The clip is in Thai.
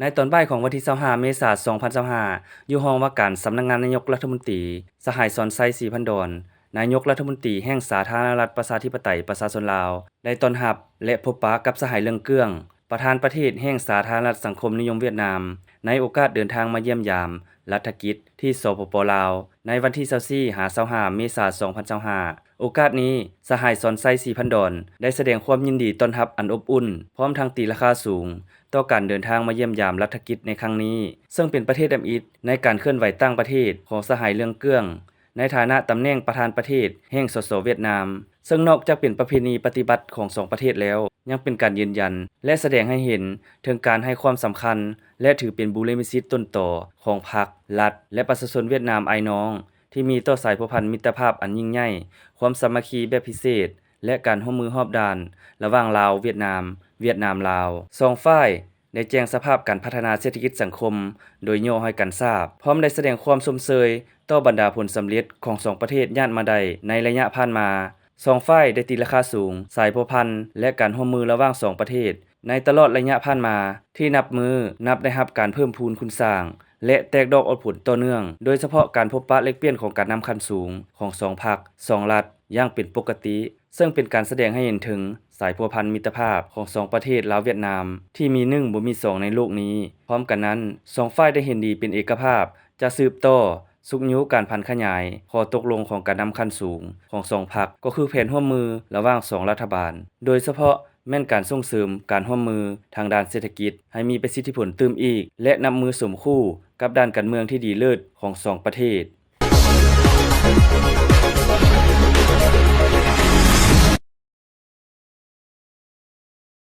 ในตอนบ่ายของวันที่25เมษายน2025อยู่ห้องว่าการสำนักงานนายกรัฐมนตรีสหายสอนไซศรีพันดอนนายกรัฐมนตรีแห่งสาธารณรัฐประชาธิปไตยประชาชนลาวได้ต้อนรับและพบปะกับสหายเรืองเกื้องประธานประเทศแห่งสาธารณรัฐสังคมนิยมเวียดนามในโอกาสเดินทางมาเยี่ยมยามรัฐกิจที่สปปลาวในวันที่24 25เมษายน2025โอกาสนี้สหายสอนไซศรีพันดอนได้แสดงความยินดีต้อนรับอันอบอุ่นพร้อมทั้งตีราคาสูงต่อการเดินทางมาเยี่ยมยามรัฐกิจในครั้งนี้ซึ่งเป็นประเทศอำอิฐในการเคลื่อนไหวต่างประเทศของสหายเรืองเกื้องในฐานะตำแหน่งประธานประเทศแห่งสสเวียดนามซึ่งนอกจากเป็นประเพณีปฏิบัติของสองประเทศแล้วยังเป็นการยืนยันและแสดงให้เห็นถึงการให้ความสำคัญและถือเป็นบุรมิสิทธิ์ต้นต่อของพรรครัฐและประชาชนเวียดนามอ้ายน้องที่มีต่อสายพัวพันธ์มิตรภาพอันยิ่งใหญ่ความสามัคคีแบบพิเศษและการร่วมมือรอบด้านระหว่างลาวเวียดนามลาวสองฝ่ายได้แจ้งสภาพการพัฒนาเศรษฐกิจสังคมโดยย่อให้กันทราบพร้อมได้แสดงความชมเชยต่อบรรดาผลสำเร็จของสองประเทศย่านมาได้ในระยะผ่านมาสองฝ่ายได้ตีราคาสูงสายพัวพันธ์และการร่วมมือระหว่างสองประเทศในตลอดระยะผ่านมาที่นับได้รับการเพิ่มพูนคุณสร้างและแตกดอกออกผลต่อเนื่องโดยเฉพาะการพบปะแลกเปลี่ยนของการนำคันสูงของสองพรรคสองรัฐอย่างเป็นปกติซึ่งเป็นการแสดงให้เห็นถึงสายพัวพันธ์มิตรภาพของสองประเทศลาวเวียดนามที่มี1บ่มี2ในโลกนี้พร้อมกันนั้นสองฝ่ายได้เห็นดีเป็นเอกภาพจะสืบต่อสุกยุการพันขยายข้อตกลงของการนำคันสูงของสองพรรคก็คือแผนร่วมมือระหว่างสองรัฐบาลโดยเฉพาะแม่นการส่งเสริมการร่วมมือทางด้านเศรษฐกิจให้มีประสิทธิผลเติมอีกและนำมือสมคู่กับด้านการเมืองที่ดีเลิศของสองประเทศ